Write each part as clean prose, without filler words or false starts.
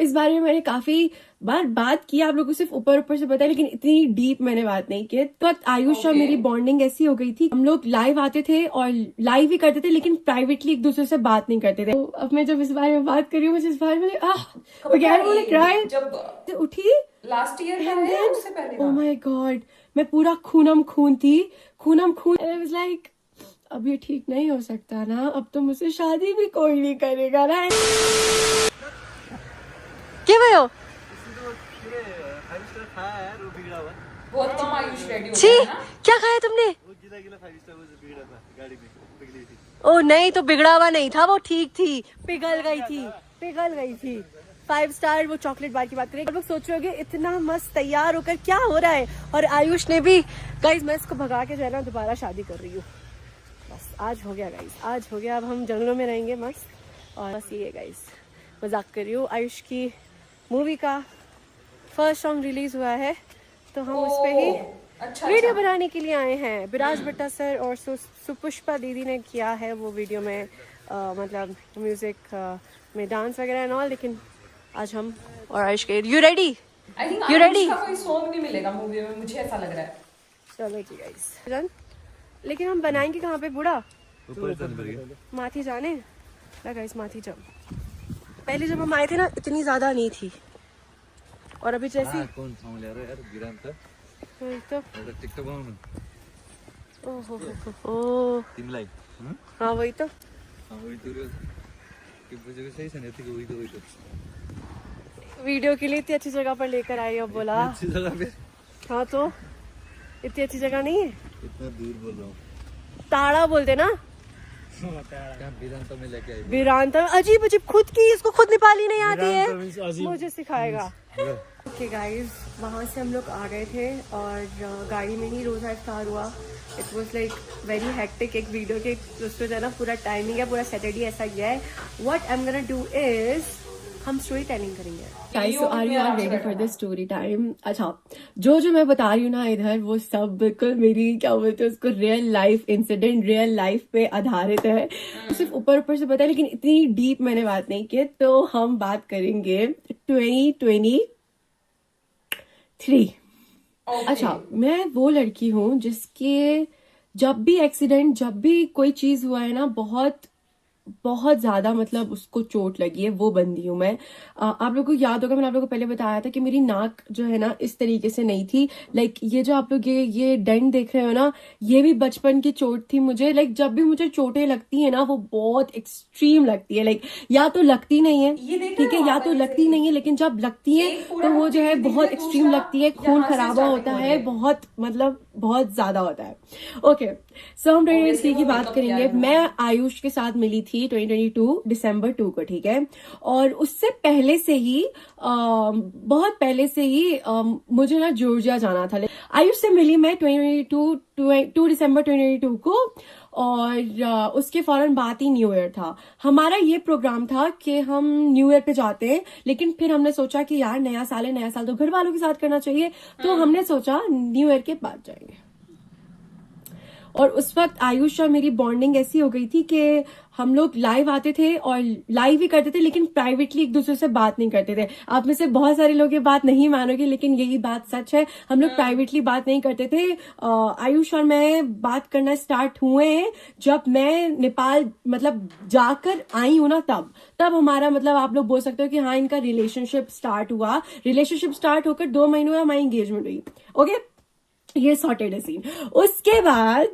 इस बारे में मैंने काफी बार बात की, आप लोगों को सिर्फ ऊपर ऊपर से पता है, लेकिन इतनी डीप मैंने बात नहीं की। तो आयुष और मेरी बॉन्डिंग ऐसी हो गई थी, हम लोग लाइव आते थे और लाइव ही करते थे, लेकिन प्राइवेटली एक दूसरे से बात नहीं करते थे। तो अब मैं जब इस बारे में बात कर रही हूँ, मुझे इस बारे में क्राई जब उठी लास्ट ईयर है उससे पहले। ओह माय गॉड, मैं पूरा खूनम खून थी, खूनम खून। आई वाज लाइक अब ये ठीक नहीं हो सकता ना, अब तो मुझसे शादी भी कोई नहीं करेगा ना। क्या भयो बहुत कम आयुष रेडी हो छी, गया ना। क्या खाया तुमने? ओ नहीं, तो बिगड़ा हुआ नहीं था, वो ठीक थी, पिघल गई थी। 5 स्टार वो चॉकलेट बार की बात करें। लोग सोच रहे होंगे इतना मस्त तैयार होकर क्या हो रहा है, और आयुष ने भी, गाइज मैं इसको भगा के जो है ना दोबारा शादी कर रही हूँ। बस आज हो गया गाइज, आज हो गया, अब हम जंगलों में रहेंगे मस्त। और बस ये है गाइज, मजाक कर रही हूँ। आयुष की मूवी का फर्स्ट सॉन्ग रिलीज हुआ है, तो हम उस पे ही वीडियो बनाने के लिए आए हैं। विराज भट्टा सर और सुपुष्पा दीदी ने किया है वो वीडियो में, मतलब म्यूजिक में डांस वगैरह एंड ऑल। लेकिन आज हम और आयुष के, यू रेडी? You ready? कोई सॉन्ग नहीं मिलेगा मूवी में, मुझे ऐसा लग रहा है। चलो जी गाइस, लेकिन हम बनाएंगे कहाँ पे बूढ़ा? माथी जाने ना गाइस, माथी जाओ। पहले जब हम आए थे ना इतनी ज्यादा नहीं थी, और अभी जैसी कौन सॉन्ग ले रहा है यार, वीरांत तो टिकटॉक बनाऊं। ओह टीम लाइव। हाँ वही तो, वही तो कि मुझे सही से नहीं थी, वही तो वीडियो के लिए इतनी अच्छी जगह पर लेकर आई, अब बोला अच्छी जगह पे। हाँ तो इतनी अच्छी जगह नहीं है, इतना दूर बोल रहा हूँ। ताड़ा बोलते ना, वीरांत में लेके आई। वीरांत अजीब अजीब, खुद की इसको खुद नेपाली नहीं आती है, मुझे सिखाएगा। ओके गाइस, वहाँ से हम लोग आ गए थे और गाड़ी में ही रोज़ा इफ्तार हुआ। It was like very hectic. एक वीडियो के उसमें जो ना पूरा टाइमिंग है, पूरा सैटरडे ऐसा गया है। What I am gonna do is, हम स्टोरी टेलिंग करेंगे। Guys, so are you ready for the story time? अच्छा, जो मैं बता रही हूँ ना इधर, वो सब बिल्कुल मेरी, क्या बोलते हैं उसको, real life incident, real life पे आधारित है। सिर्फ ऊपर ऊपर से पता है, लेकिन इतनी डीप मैंने बात नहीं की। तो हम बात करेंगे 2023। अच्छा, मैं वो लड़की हूँ जिसके जब भी एक्सीडेंट, जब भी कोई चीज हुआ है ना, बहुत बहुत ज्यादा मतलब उसको चोट लगी है, वो बंदी हूँ मैं। आप लोगों को याद होगा, मैंने आप लोगों को पहले बताया था कि मेरी नाक जो है ना इस तरीके से नहीं थी। लाइक ये जो आप लोग ये डेंट देख रहे हो ना, ये भी बचपन की चोट थी मुझे। लाइक जब भी मुझे चोटें लगती है ना, वो बहुत एक्सट्रीम लगती है। लाइक या तो लगती नहीं है, ठीक है, या तो लगती नहीं है, लेकिन जब लगती है तो वो जो है बहुत एक्सट्रीम लगती है, खून खराबा होता है, बहुत मतलब बहुत ज्यादा होता है। ओके, सो हम 2023 की बात करेंगे। मैं आयुष के साथ मिली थी 2022 दिसंबर 2 को, ठीक है। और उससे पहले से ही बहुत पहले से ही मुझे ना जॉर्जिया जाना था। आयुष से मिली मैं 2 दिसंबर 2022 को, और उसके फौरन बाद ही न्यू ईयर था। हमारा ये प्रोग्राम था कि हम न्यू ईयर पे जाते हैं, लेकिन फिर हमने सोचा कि यार नया साल है, नया साल तो घर वालों के साथ करना चाहिए, तो हमने सोचा न्यू ईयर के बाद जाएंगे। और उस वक्त आयुष और मेरी बॉन्डिंग ऐसी हो गई थी कि हम लोग लाइव आते थे और लाइव ही करते थे, लेकिन प्राइवेटली एक दूसरे से बात नहीं करते थे। आप में से बहुत सारे लोग ये बात नहीं मानोगे, लेकिन यही बात सच है, हम लोग प्राइवेटली बात नहीं करते थे। आयुष और मैं बात करना स्टार्ट हुए हैं जब मैं नेपाल मतलब जाकर आई हूं ना, तब हमारा मतलब आप लोग बोल सकते हो कि हाँ इनका रिलेशनशिप स्टार्ट हुआ। रिलेशनशिप स्टार्ट होकर 2 महीनों में हमारी एंगेजमेंट हुई। ओके, ये सॉर्टेड है सीन। उसके बाद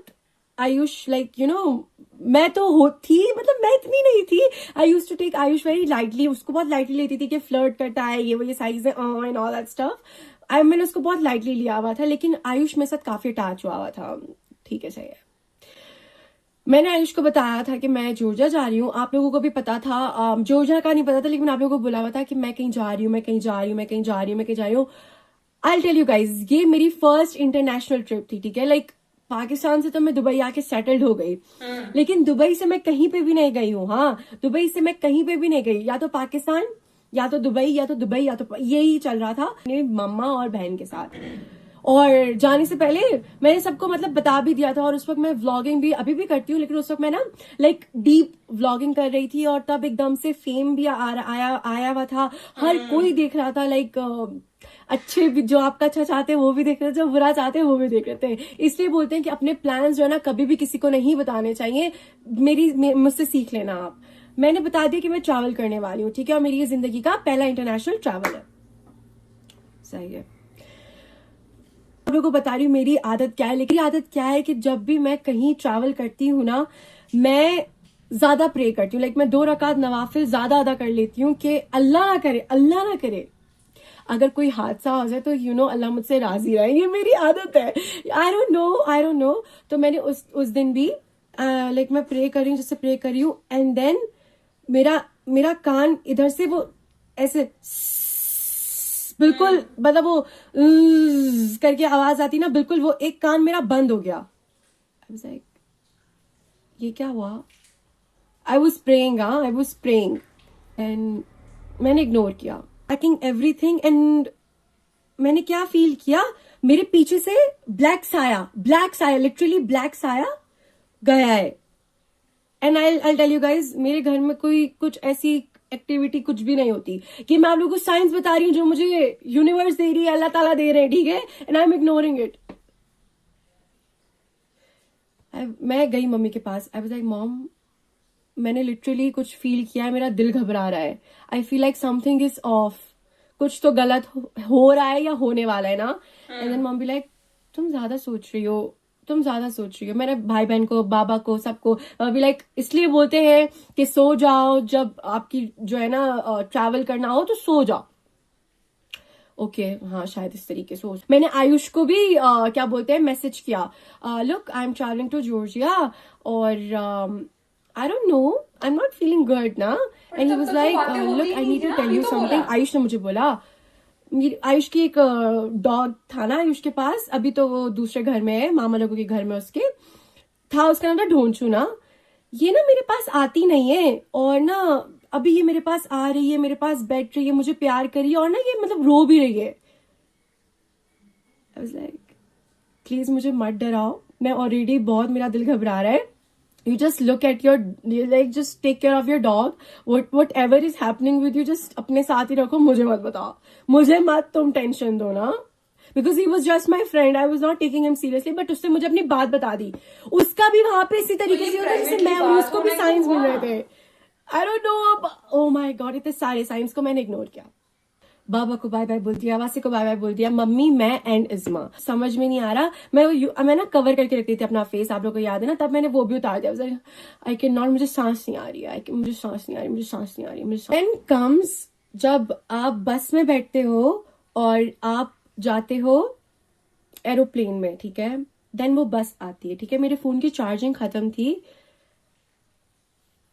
आयुष लाइक यू नो, मैं तो होती मतलब मैं इतनी नहीं थी। I used to take Ayush very lightly, उसको बहुत लाइटली लेती थी कि फ्लर्ट करता है, ये वो ये साइज है एंड ऑल दैट स्टफ। मैंने उसको बहुत लाइटली लिया हुआ था, लेकिन आयुष मेरे साथ काफी अटैच हुआ था। ठीक है, सही है। मैंने आयुष को बताया था कि मैं जॉर्जिया जा रही हूँ। आप लोगों को भी पता था, जॉर्जिया का नहीं पता था, लेकिन आप लोगों को बुला हुआ था कि मैं कहीं जा रही हूँ, मैं कहीं जा रही हूँ, मैं कहीं जा रही हूँ, मैं कहीं जा रही हूँ। आई टेल यू गाइज, ये मेरी फर्स्ट इंटरनेशनल ट्रिप थी, ठीक है। लाइक पाकिस्तान से तो मैं दुबई आके सेटल्ड हो गई, लेकिन दुबई से मैं कहीं पे भी नहीं गई हूँ। हाँ, दुबई से मैं कहीं पे भी नहीं गई, या तो पाकिस्तान या तो दुबई, या तो दुबई या तो यही चल रहा था मेरी मम्मा और बहन के साथ। और जाने से पहले मैंने सबको मतलब बता भी दिया था, और उस वक्त मैं व्लॉगिंग भी अभी भी करती हूँ, लेकिन उस वक्त मैं ना लाइक डीप व्लॉगिंग कर रही थी, और तब एकदम से फेम भी आया हुआ था, हर कोई देख रहा था, लाइक अच्छे भी जो आपका अच्छा चाहते हैं वो भी देख रहे थे, जो बुरा चाहते हैं वो भी देख रहे थे। इसलिए बोलते हैं कि अपने प्लान्स जो है ना कभी भी किसी को नहीं बताने चाहिए। मुझसे सीख लेना आप। मैंने बता दिया कि मैं ट्रैवल करने वाली हूँ, ठीक है, और मेरी ये जिंदगी का पहला इंटरनेशनल ट्रैवल है। सही है। आप लोगों को बता रही हूँ मेरी आदत क्या है, लेकिन आदत क्या है कि जब भी मैं कहीं ट्रैवल करती हूँ ना, मैं ज्यादा प्रे करती हूँ, लाइक मैं 2 रकात नवाफिल ज्यादा अदा कर लेती हूँ कि अल्लाह ना करे अगर कोई हादसा हो जाए तो अल्लाह मुझसे राजी रहे। ये मेरी आदत है। I don't know. तो मैंने उस दिन भी लाइक मैं प्रे कर रही हूँ, जैसे प्रे कर रही हूँ, एंड देन मेरा कान इधर से वो ऐसे बिल्कुल मतलब वो करके आवाज आती ना, बिल्कुल वो एक कान मेरा बंद हो गया। आई वाज लाइक ये क्या हुआ? आई वॉज प्रेइंग एंड मैंने इग्नोर किया, पैकिंग एवरीथिंग, एंड मैंने क्या फील किया, मेरे पीछे से ब्लैक साया लिटरली ब्लैक साया गया है। And I tell you guys, मेरे घर में कोई कुछ ऐसी एक्टिविटी कुछ भी नहीं होती, कि मैं आप लोगों को साइंस बता रही हूँ जो मुझे यूनिवर्स दे रही है, अल्लाह ताला दे रहे हैं, ठीक है, and I am ignoring it. मैं गई मम्मी के पास। आई वाज लाइक मॉम, मैंने लिटरली कुछ फील किया है, मेरा दिल घबरा रहा है, I feel like something is of, कुछ तो गलत हो रहा है या होने वाला है ना। And then mom be like तुम ज्यादा सोच रही हो। मैंने भाई बहन को, बाबा को, सबको भी लाइक इसलिए बोलते हैं कि सो जाओ, जब आपकी जो है ना ट्रैवल करना हो तो सो जाओ। ओके हाँ, शायद इस तरीके से मैंने आयुष को भी क्या बोलते हैं मैसेज किया, look I am travelling to Georgia, और I don't know, I'm not feeling good ना। And he was like, look, I need to tell you something। Ayush ने मुझे बोला, आयुष की एक डॉग था ना आयुष के पास, अभी तो वो दूसरे घर में है, मामा लोगों के घर में उसके था, उसका नाम था ढोंचू ना। ये ना मेरे पास आती नहीं है, और ना अभी ये मेरे पास आ रही है, मेरे पास बैठ रही है, मुझे प्यार कर रही है, और ना ये मतलब रो भी रही है। I was like, प्लीज मुझे मत डराओ, मैं ऑलरेडी बहुत, मेरा दिल घबरा रहा है। You just look at just take care of your dog. Whatever is happening with you, just अपने साथ ही रखो, मुझे मत बताओ, मुझे मत तुम टेंशन दो ना। Because he was just my friend, I was not taking him seriously, but उसने मुझे अपनी बात बता दी। उसका भी वहां पे इसी तरीके से होता है जैसे मैं और उसको भी साइंस मिल रहे थे। I don't know अब, oh my god, इतने सारे साइंस को मैंने इग्नोर किया। बाबा को बाय बाय बोल दिया, वासी को बाय बाय बोल दिया, मम्मी, मैं एंड इज़्मा। समझ में नहीं आ रहा, मैं ना कवर करके रखती थी अपना फेस, आप लोगों को याद है ना, तब मैंने वो भी उतार दिया। आई कैन नॉट, मुझे सांस नहीं आ रही है, मुझे सांस नहीं आ रही। देन कम्स जब आप बस में बैठते हो और आप जाते हो एरोप्लेन में, ठीक है, देन वो बस आती है, ठीक है, मेरे फोन की चार्जिंग खत्म थी।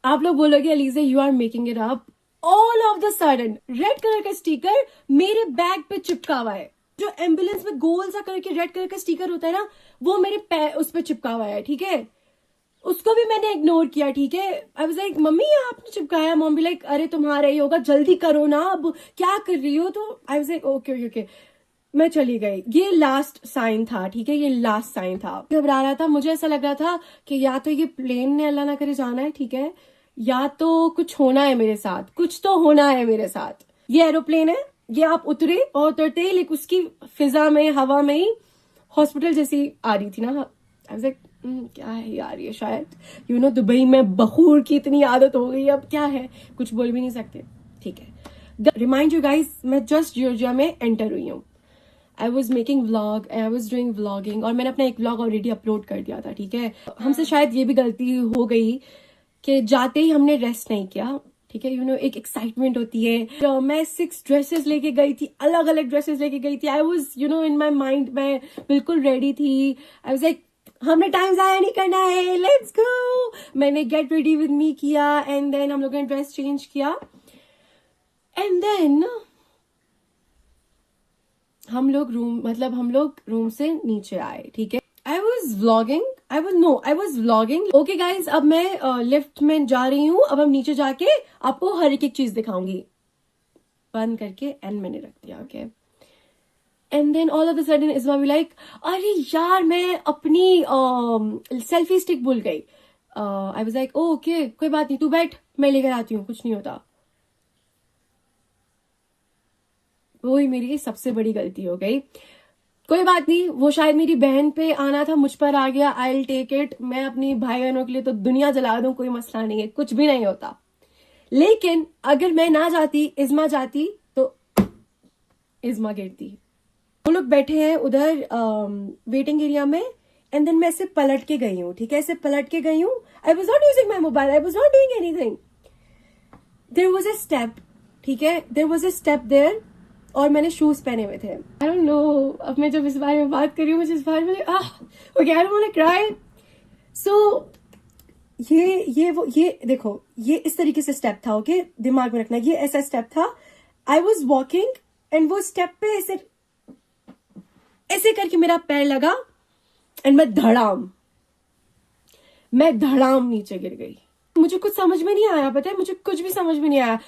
आप लोग बोलोगे Aliza you are making it up, all of the sudden red colour का स्टिकर मेरे बैग पे चिपका हुआ है, जो एम्बुलेंस में गोल सा करके रेड कलर का स्टिकर होता है ना, वो मेरे उस पे चिपका हुआ है, ठीक है, उसको भी मैंने इग्नोर किया, ठीक है। आई वाज लाइक मम्मी ये आपने चिपकाया, मम्मी भी लाइक अरे तुम्हारा ही होगा, जल्दी करो ना, अब क्या कर रही हो। तो आई वाज लाइक ओके, मैं चली गई। ये लास्ट साइन था, ठीक है, ये लास्ट साइन था। घबरा रहा था, मुझे ऐसा लग रहा था कि या तो ये प्लेन ने अल्लाह ना करे जाना है, ठीक है, या तो कुछ होना है मेरे साथ, कुछ तो होना है मेरे साथ। ये एरोप्लेन है, ये आप उतरे और उतरते ही लाइक उसकी फिजा में, हवा में ही हॉस्पिटल जैसी आ रही थी ना। आई वाज लाइक क्या है यार ये, शायद दुबई में बखूर की इतनी आदत हो गई, अब क्या है, कुछ बोल भी नहीं सकते, ठीक है। रिमाइंड यू गाइज, मैं जस्ट जॉर्जिया में एंटर हुई हूँ। I was making vlog, I was doing vlogging, और मैंने अपना एक व्लॉग ऑलरेडी अपलोड कर दिया था, ठीक है। हमसे शायद ये भी गलती हो गई कि जाते ही हमने रेस्ट नहीं किया, ठीक है, एक एक्साइटमेंट होती है। तो मैं 6 ड्रेसेस लेके गई थी, अलग अलग ड्रेसेस लेके गई थी। आई वॉज इन माई माइंड, मैं बिल्कुल रेडी थी। आई वॉज लाइक हमने टाइम जाया नहीं करना है, लेट्स गो। मैंने गेट रेडी विद मी किया, एंड देन हम लोगों ने ड्रेस चेंज किया, एंड देन हम लोग रूम से नीचे आए, ठीक है। I was vlogging. Okay guys, अब मैं लिफ्ट में जा रही हूँ, अब हम नीचे जाके आपको हर एक चीज दिखाऊंगी। बंद करके एंड मैंने रख दिया, okay. And then all of the sudden Izma be like, अरे यार मैं अपनी सेल्फी स्टिक भूल गई. आई वाज लाइक ओके कोई बात नहीं, तू बैठ मैं लेकर आती हूँ, कुछ नहीं होता. वही मेरी सबसे बड़ी गलती हो गई. कोई बात नहीं, वो शायद मेरी बहन पे आना था, मुझ पर आ गया. I will take it. मैं अपनी भाई बहनों के लिए तो दुनिया जला दूं, कोई मसला नहीं है, कुछ भी नहीं होता. लेकिन अगर मैं ना जाती, इज़मा जाती तो इज़मा गिरती. वो लोग बैठे हैं उधर वेटिंग एरिया में, एंड देन मैं ऐसे पलट के गई हूँ. ठीक है, ऐसे पलट के गई हूँ. I was not using my mobile, I was not doing anything. There was a step. ठीक है, there was a step there, और मैंने शूज पहने हुए थे. आई डोंट नो, अब मैं जब इस बारे में बात कर रही हूँ मुझे इस बारे में okay I don't want to cry. So ये देखो, ये इस तरीके से स्टेप था. ओके, दिमाग में रखना, ये ऐसा स्टेप था. आई वॉज वॉकिंग एंड वो स्टेप पे ऐसे ऐसे करके मेरा पैर लगा एंड मैं धड़ाम नीचे गिर गई. मुझे कुछ समझ में नहीं आया, पता है, मुझे कुछ भी समझ में नहीं आया.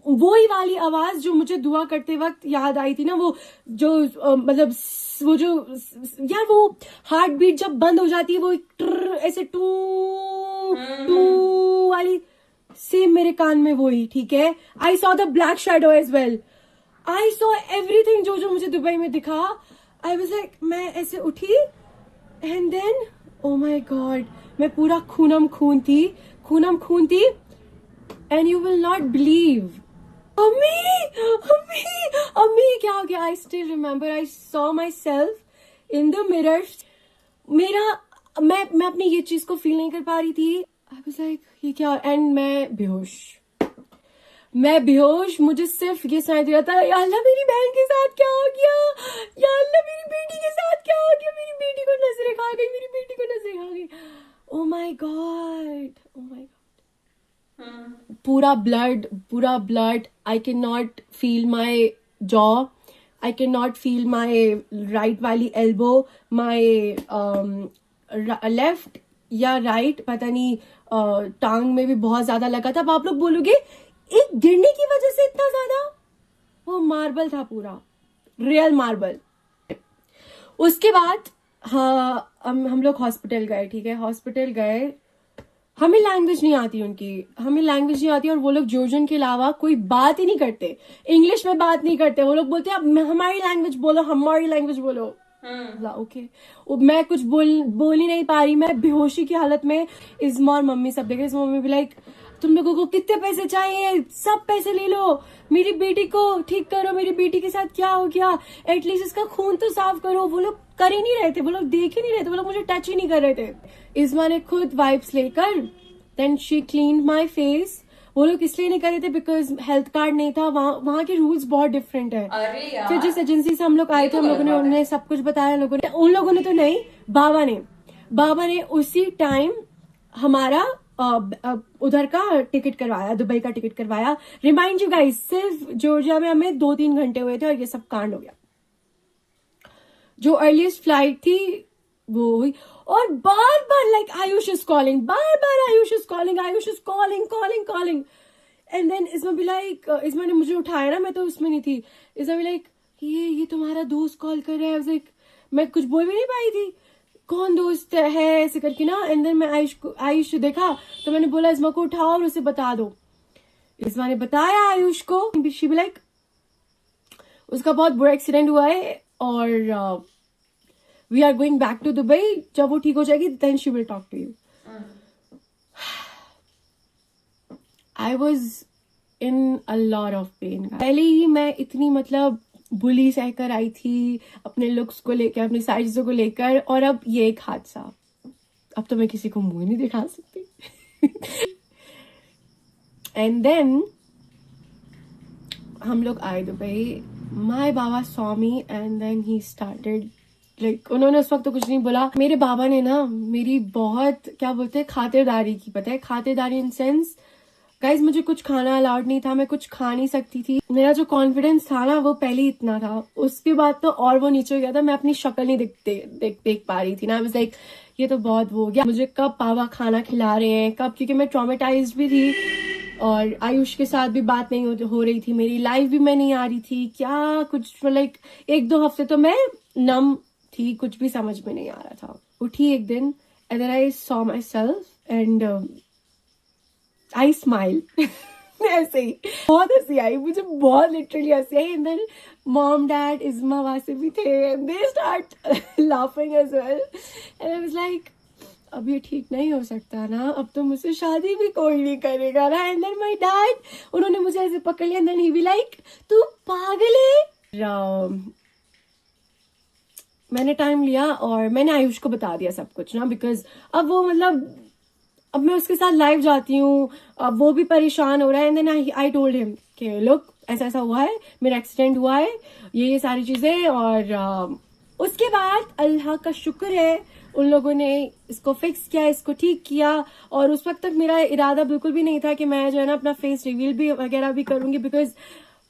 वही वाली आवाज जो मुझे दुआ करते वक्त याद आई थी ना, वो जो मतलब वो जो यार वो हार्ट बीट जब बंद हो जाती है, वो ऐसे टू टू वाली, सेम मेरे कान में वही. ठीक है, I saw the black shadow as well. I saw everything जो मुझे दुबई में दिखा. आई वाज लाइक, मैं ऐसे उठी and then oh my god, मैं पूरा खूनम खून थी. And you will not believe, अम्मी क्या हो गया. I still remember, I saw myself in the mirror. मैं अपनी ये चीज को फील नहीं कर पा रही थी. आई वाज लाइक ये क्या, एंड मैं बेहोश. मुझे सिर्फ ये सुनाई दे रहा था, या अल्लाह मेरी बहन के साथ क्या हो गया, या अल्लाह मेरी बेटी के साथ क्या हो गया, मेरी बेटी को नजरें खा गई. Oh my God. पूरा blood. I can not feel my jaw, I can not feel my right वाली एल्बो, माई लेफ्ट या राइट पता नहीं. टांग में भी बहुत ज्यादा लगा था. अब आप लोग बोलोगे एक गिरने की वजह से इतना ज्यादा, वो मार्बल था, पूरा रियल मार्बल. उसके बाद हाँ, हम लोग हॉस्पिटल गए. ठीक है, हॉस्पिटल गए. हमें लैंग्वेज नहीं आती, और वो लोग जॉर्जियन के अलावा कोई बात ही नहीं करते, इंग्लिश में बात नहीं करते. वो लोग बोलते हैं हमारी लैंग्वेज बोलो. ओके, मैं कुछ बोल ही नहीं पा रही. मैं बेहोशी की हालत में, इज़मा और मम्मी सब देख रहे. मम्मी भी लाइक, तुम लोगों को कितने पैसे चाहिए, सब पैसे ले लो, मेरी बेटी को ठीक करो, मेरी बेटी के साथ क्या हो गया, एटलीस्ट इसका खून तो साफ करो. वो लोग कर ही नहीं रहे थे, वो लोग देख ही नहीं रहे थे, वो लोग मुझे टच ही नहीं कर रहे थे. इज़मा ने खुद वाइप्स लेकर then she clean my face. वो लोग इसलिए नहीं कर रहे थे बिकॉज हेल्थ कार्ड नहीं था. वहाँ के रूल्स बहुत डिफरेंट है. फिर जिस एजेंसी से हम लोग आए थे, हम लोगों ने उन्हें सब कुछ बताया. उन लोगों ने तो नहीं, बाबा ने उसी टाइम हमारा उधर का टिकट करवाया, दुबई का टिकट करवाया. रिमाइंड यू गाइस, सिर्फ जॉर्जिया में हमें 2-3 घंटे हुए थे और ये सब कांड हो गया. जो अर्लीस्ट फ्लाइट थी वो हुई, और बार like Ayush is calling, Ayush is calling. And then Izma भी लाइक, इज़मा ने मुझे उठाया ना, मैं तो उसमें नहीं थी. इज़मा भी लाइक, ये तुम्हारा दोस्त कॉल कर रहा है. लाइक मैं कुछ बोल भी नहीं पाई थी, कौन दोस्त है ऐसे करके ना. एंड देन मैं आयुष देखा तो मैंने बोला इज़मा को उठाओ और उसे बता दो. इज़मा ने बताया आयुष को. शी भी लाइक, उसका बहुत बुरा एक्सीडेंट हुआ है और we are going back to Dubai. जब वो ठीक हो जाएगी then she will talk to you. I was in a lot of pain. पहले ही मैं इतनी मतलब बुली सहकर आई थी अपने लुक्स को लेकर, अपनी सारी चीजों को लेकर, और अब ये एक हादसा. अब तो मैं किसी को मुंह नहीं दिखा सकती. एंड देन हम लोग आए Dubai. My baba saw me and then he started like, उन्होंने उस वक्त तो कुछ नहीं बोला. मेरे बाबा ने ना मेरी बहुत क्या बोलते हैं खातिरदारी की. पता है खातिरदारी इन सेंस, गाइज मुझे कुछ खाना अलाउड नहीं था, मैं कुछ खा नहीं सकती थी. मेरा जो कॉन्फिडेंस था ना वो पहले ही इतना था, उसके बाद तो और वो नीचे हो गया था. मैं अपनी शक्ल नहीं देख पा रही थी ना. आई वाज लाइक ये तो बहुत वो हो गया. मुझे कब पावा खाना खिला रहे हैं, कब, क्योंकि मैं ट्रॉमेटाइज्ड भी थी. और आयुष के साथ भी बात नहीं हो रही थी, मेरी लाइव भी मैं नहीं आ रही थी, क्या कुछ लाइक 1-2 हफ्ते तो मैं नम थी, कुछ भी समझ में नहीं आ रहा था। उठी एक दिन and then I saw myself and I smile ऐसे ही बहुत हंसी आई मुझे, बहुत लिटरली हंसी आई। एंड देन मॉम डैड इज़मा वहां से भी थे and they start laughing as well and I was like अब ये ठीक नहीं हो सकता ना, अब तो मुझसे शादी भी कोई नहीं करेगा ना। एंड देन माय डैड, उन्होंने मुझे ऐसे पकड़ लिया and then he be like तू पागल है। मैंने टाइम लिया और मैंने आयुष को बता दिया सब कुछ ना, बिकॉज अब वो मतलब अब मैं उसके साथ लाइव जाती हूँ, अब वो भी परेशान हो रहा है। And then I told him कि लुक ऐसा ऐसा हुआ है, मेरा एक्सीडेंट हुआ है, ये सारी चीजें। और उसके बाद अल्लाह का शुक्र है उन लोगों ने इसको फिक्स किया, इसको ठीक किया। और उस वक्त तक मेरा इरादा बिल्कुल भी नहीं था कि मैं जो है ना अपना फेस रिवील भी वगैरह भी करूंगी, बिकॉज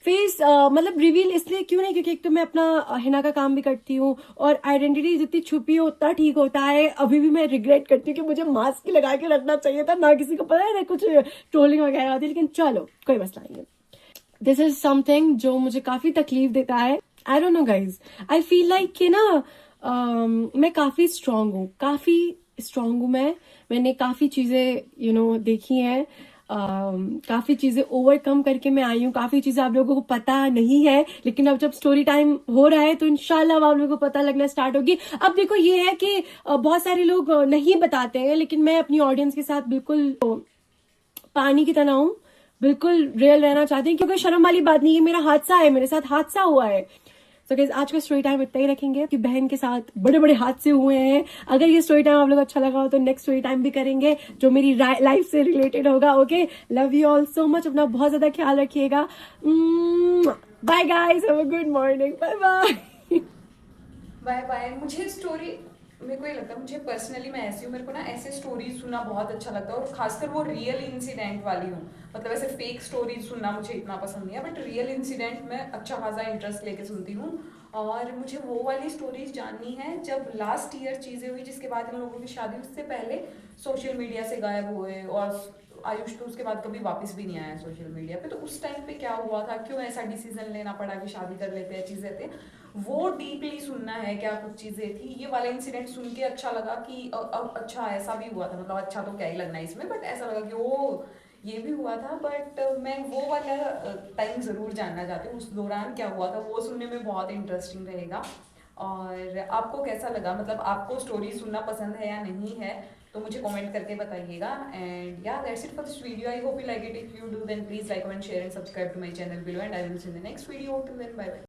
फेस मतलब रिवील इसलिए क्यों नहीं, क्योंकि एक तो मैं अपना हिना का काम भी करती हूँ और आइडेंटिटी जितनी छुपी हो उतना ठीक होता है। अभी भी मैं रिग्रेट करती हूँ कि मुझे मास्क ही लगा के रखना चाहिए था, ना किसी को पता है ना कुछ ट्रोलिंग वगैरह होती, लेकिन चलो कोई मसला नहीं है। दिस इज समथिंग जो मुझे काफी तकलीफ देता है। I don't know guys, I feel like कि ना मैं काफी स्ट्रांग हूँ, काफी स्ट्रांग हूँ मैंने काफी चीजें देखी हैं, काफी चीजें ओवरकम करके मैं आई हूँ, काफी चीजें आप लोगों को पता नहीं है, लेकिन अब जब स्टोरी टाइम हो रहा है तो इंशाल्लाह अब आप लोगों को पता लगना स्टार्ट होगी। अब देखो ये है कि बहुत सारे लोग नहीं बताते हैं, लेकिन मैं अपनी ऑडियंस के साथ बिल्कुल पानी की तरह हूँ, बिल्कुल रियल रहना चाहती हूँ, क्योंकि शर्म वाली बात नहीं है, मेरा हादसा है, मेरे साथ हादसा हुआ है। तो गाइस आज का स्टोरी टाइम इतना ही रखेंगे कि बहन के साथ बड़े बड़े हादसे हुए हैं। अगर ये स्टोरी टाइम आप लोग अच्छा लगा हो तो नेक्स्ट स्टोरी टाइम भी करेंगे जो मेरी लाइफ से रिलेटेड होगा। Okay, love you all so much, अपना बहुत ज्यादा ख्याल रखिएगा। Bye guys, have a good morning, bye bye. Bye bye. मुझे स्टोरी, मेरे को ये लगता है, मुझे पर्सनली मैं ऐसी हूँ, मेरे को ना ऐसे स्टोरीज सुनना बहुत अच्छा लगता है, और खासकर वो रियल इंसिडेंट वाली हूँ। मतलब ऐसे फेक स्टोरीज सुनना मुझे इतना पसंद नहीं है, बट रियल इंसिडेंट में अच्छा खासा इंटरेस्ट लेके सुनती हूँ। और मुझे वो वाली स्टोरीज जाननी है जब लास्ट ईयर चीज़ें हुई, जिसके बाद इन लोगों की शादी, उससे पहले सोशल मीडिया से गायब हुए, और आयुष तो उसके बाद कभी वापस भी नहीं आया सोशल मीडिया पे। तो उस टाइम पे क्या हुआ था, क्यों ऐसा डिसीजन लेना पड़ा कि शादी कर लेते हैं, चीज़ें थे वो डीपली सुनना है, क्या कुछ चीज़ें थी। ये वाला इंसिडेंट सुन के अच्छा लगा कि अच्छा ऐसा भी हुआ था, मतलब अच्छा तो क्या ही लगना है इसमें, बट ऐसा लगा कि ओ ये भी हुआ था। बट मैं वो वाला टाइम ज़रूर जानना चाहती हूँ, उस दौरान क्या हुआ था, वो सुनने में बहुत इंटरेस्टिंग रहेगा। और आपको कैसा लगा, मतलब आपको स्टोरी सुनना पसंद है या नहीं है, तो मुझे कमेंट करके बताइएगा। And yeah that's it for this video, I hope you like it. If you do then please like, comment, share and subscribe to my channel below, and I will see in the next video. Till then, bye bye.